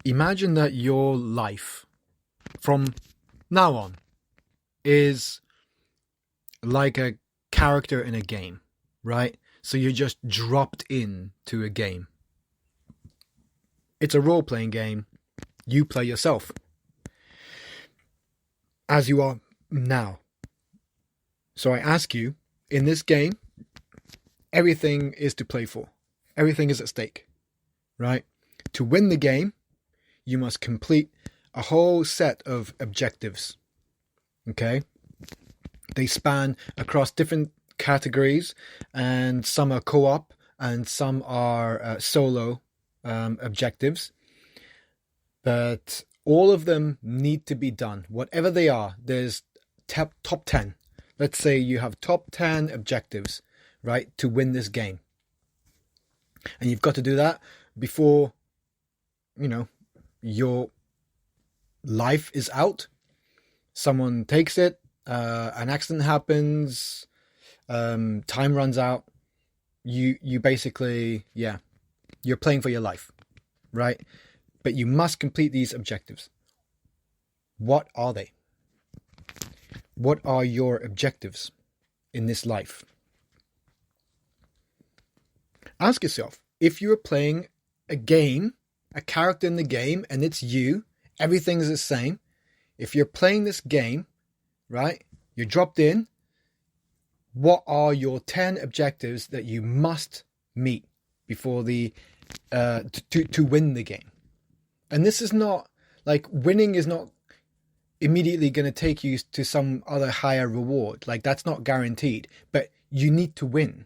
Imagine that your life from now on is like a character in a game, right? So you're just dropped in to a game. It's a role-playing game. You play yourself as you are now. So I ask you, in this game, everything is to play for. Everything is at stake, right? To win the game, you must complete a whole set of objectives. Okay? They span across different categories, and some are co-op and some are solo objectives. But all of them need to be done. Whatever they are, there's top 10. Let's say you have top 10 objectives, right, to win this game. And you've got to do that before, your life is out. Someone takes it, an accident happens, time runs out. You basically, you're playing for your life, right? But you must complete these objectives. What are they? What are your objectives in this life? Ask yourself, if you're playing a game, a character in the game, and it's you, everything's the same. If you're playing this game, right, you're dropped in, what are your 10 objectives that you must meet before to win the game? And this is not, like, winning is not immediately going to take you to some other higher reward. Like, that's not guaranteed. But you need to win.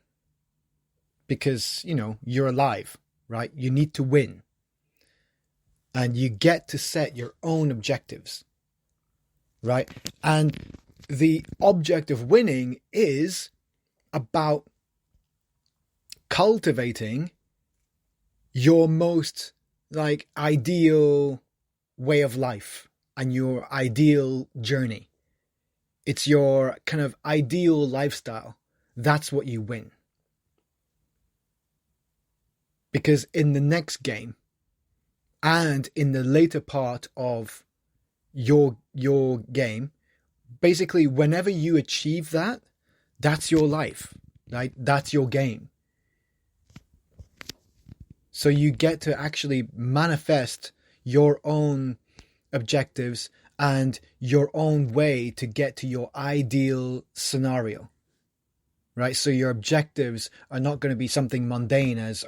Because, you're alive, right? You need to win. And you get to set your own objectives, right? And the object of winning is about cultivating your most, ideal way of life and your ideal journey. It's your kind of ideal lifestyle. That's what you win. Because in the next game and in the later part of your game, basically whenever you achieve that, that's your life, right? That's your game. So you get to actually manifest your own objectives and your own way to get to your ideal scenario, right? So your objectives are not going to be something mundane as,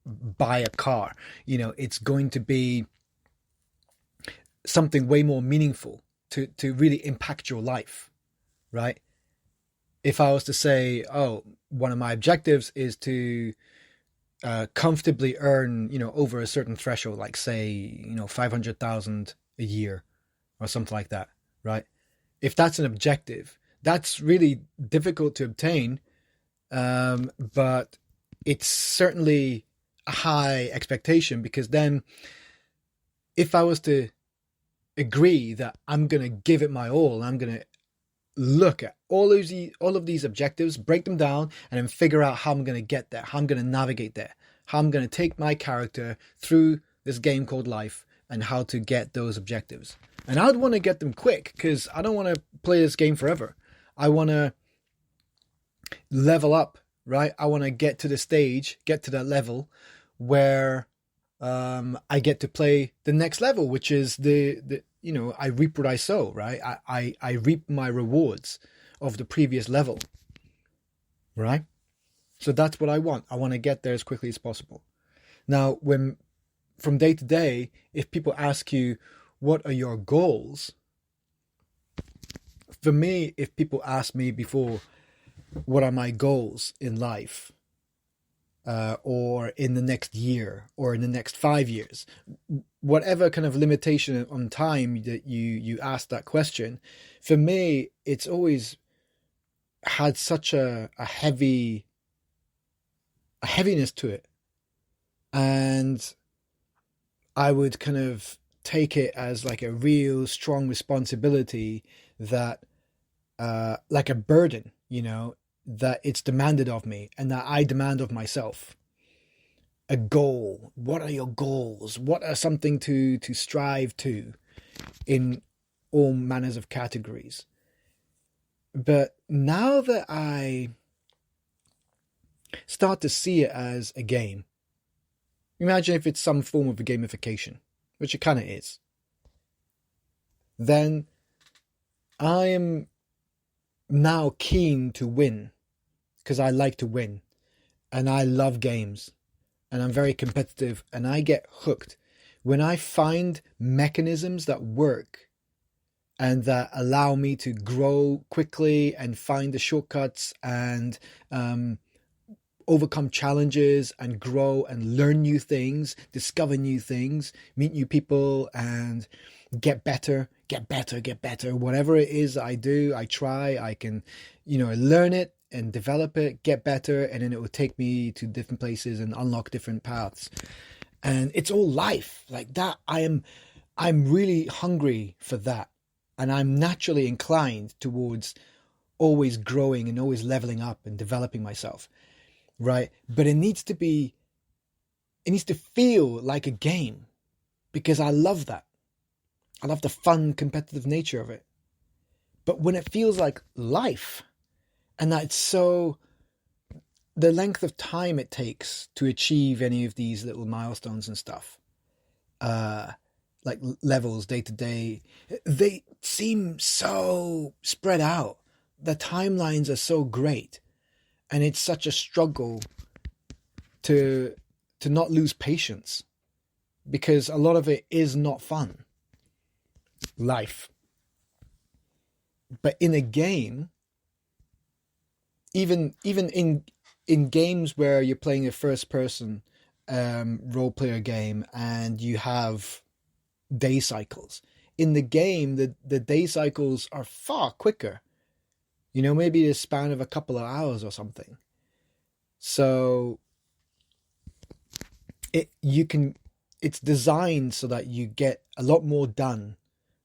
buy a car. It's going to be something way more meaningful to really impact your life, right? If I was to say, one of my objectives is to comfortably earn, over a certain threshold, like say, 500,000 a year or something like that, right? If that's an objective, that's really difficult to obtain, but it's certainly a high expectation, because then if I was to agree that I'm going to give it my all, I'm going to look at all of these objectives, break them down, and then figure out how I'm going to get there, how I'm going to navigate there, how I'm going to take my character through this game called life, and how to get those objectives. And I'd want to get them quick, because I don't want to play this game forever. I want to level up, right? I want to get to the stage, get to that level where I get to play the next level, which is I reap what I sow, right? I reap my rewards of the previous level, right? So that's what I want. I want to get there as quickly as possible. Now, from day to day, if people ask you, what are your goals? For me, if people ask me before, what are my goals in life? Or in the next year, or in the next 5 years, whatever kind of limitation on time that you ask that question, for me, it's always had such a heaviness to it. And I would kind of take it as like a real strong responsibility that, like a burden, that it's demanded of me and that I demand of myself. a goal. What are your goals? What are something to strive to in all manners of categories? But now that I start to see it as a game, imagine if it's some form of a gamification, which it kind of is, then I am now keen to win because I like to win and I love games and I'm very competitive and I get hooked when I find mechanisms that work and that allow me to grow quickly and find the shortcuts and overcome challenges and grow and learn new things, discover new things, meet new people, and get better. Whatever it is I do, I try, I can, learn it and develop it, get better, and then it will take me to different places and unlock different paths. And it's all life like that. I'm really hungry for that. And I'm naturally inclined towards always growing and always leveling up and developing myself. Right. But it needs to feel like a game because I love that. I love the fun, competitive nature of it. But when it feels like life and that it's so, the length of time it takes to achieve any of these little milestones and stuff, like levels day to day, they seem so spread out. The timelines are so great. And it's such a struggle to not lose patience because a lot of it is not fun. Life. But in a game, even in games where you're playing a first person role player game and you have day cycles, in the game the day cycles are far quicker. Maybe the span of a couple of hours or something. So it's designed so that you get a lot more done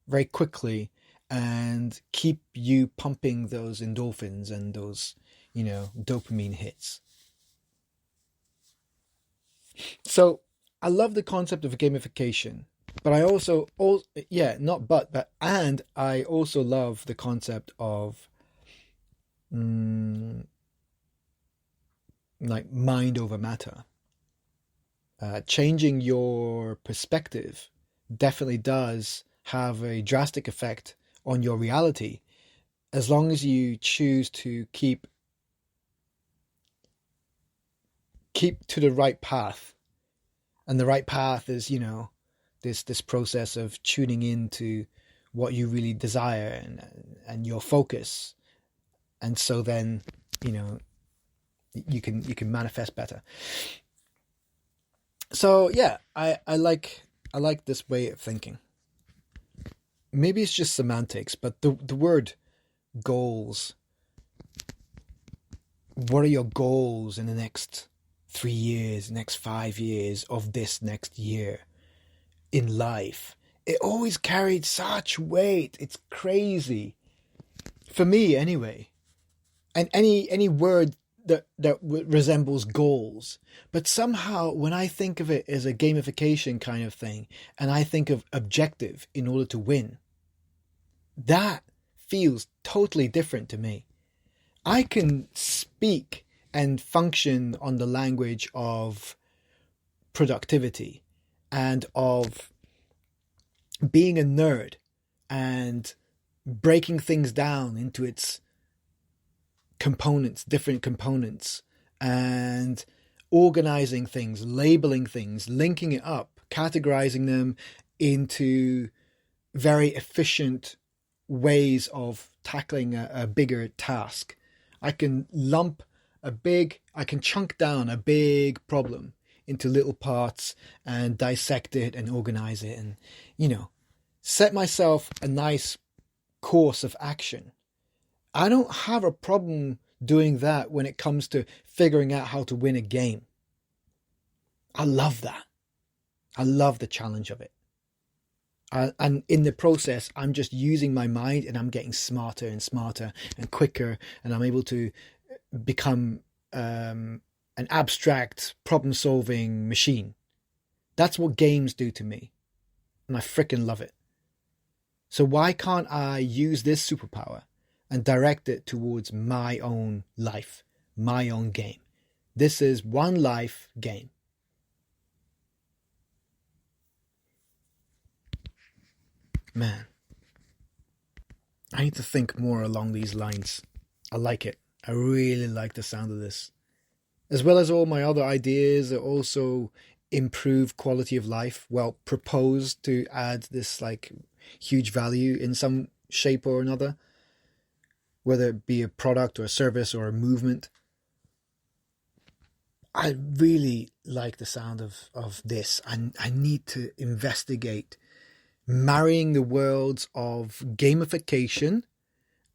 very quickly and keep you pumping those endorphins and those, dopamine hits. So I love the concept of gamification, but I also and I also love the concept of like mind over matter. Changing your perspective definitely does have a drastic effect on your reality as long as you choose to keep to the right path. And the right path is, this process of tuning into what you really desire and your focus. And so then, you can manifest better. So yeah, I like this way of thinking. Maybe it's just semantics, but the word goals. What are your goals in the next 3 years, next 5 years of this next year in life? It always carried such weight. It's crazy. For me anyway. And any word that resembles goals. But somehow when I think of it as a gamification kind of thing, and I think of objective in order to win, that feels totally different to me. I can speak and function on the language of productivity and of being a nerd and breaking things down into its components, different components, and organizing things, labeling things, linking it up, categorizing them into very efficient ways of tackling a bigger task. I can chunk down a big problem into little parts and dissect it and organize it and, set myself a nice course of action. I don't have a problem doing that when it comes to figuring out how to win a game. I love that. I love the challenge of it. And in the process, I'm just using my mind and I'm getting smarter and smarter and quicker. And I'm able to become an abstract problem-solving machine. That's what games do to me, and I freaking love it. So why can't I use this superpower and direct it towards my own life, my own game? This is OneLife game. Man, I need to think more along these lines. I like it. I really like the sound of this. As well as all my other ideas that also improve quality of life. Well, propose to add this like huge value in some shape or another. Whether it be a product or a service or a movement. I really like the sound of this. I need to investigate marrying the worlds of gamification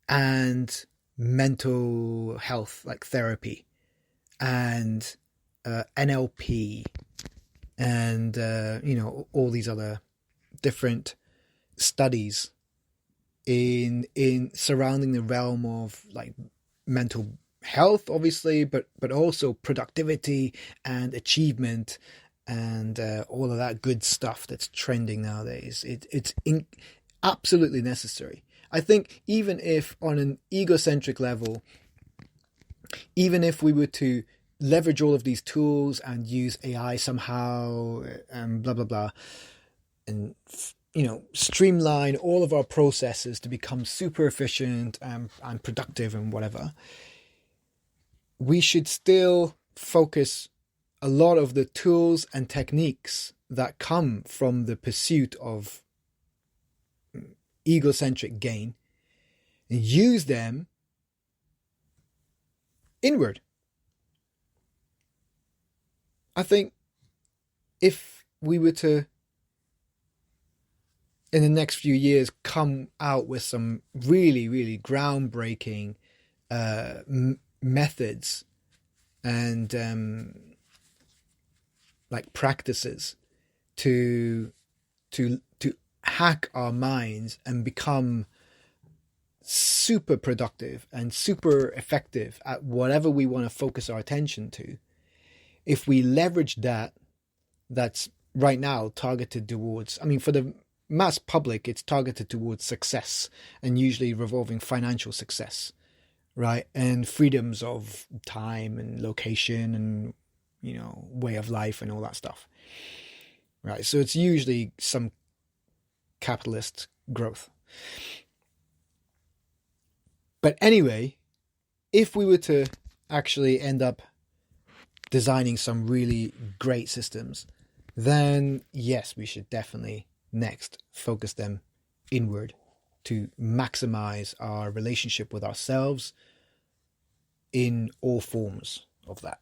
and mental health, like therapy, and NLP, and all these other different studies in surrounding the realm of like mental health, obviously, but also productivity and achievement and all of that good stuff that's trending nowadays. It's absolutely necessary. I think even if on an egocentric level, even if we were to leverage all of these tools and use AI somehow and blah, blah, blah, and, streamline all of our processes to become super efficient and productive and whatever, we should still focus a lot of the tools and techniques that come from the pursuit of egocentric gain and use them inward. I think if we were to, in the next few years, come out with some really, really groundbreaking methods and like practices to hack our minds and become super productive and super effective at whatever we want to focus our attention to, if we leverage that's right now targeted towards, for the mass public, it's targeted towards success and usually revolving financial success, right? And freedoms of time and location and, way of life and all that stuff, right? So it's usually some capitalist growth. But anyway, if we were to actually end up designing some really great systems, then yes, we should definitely next focus them inward to maximize our relationship with ourselves in all forms of that.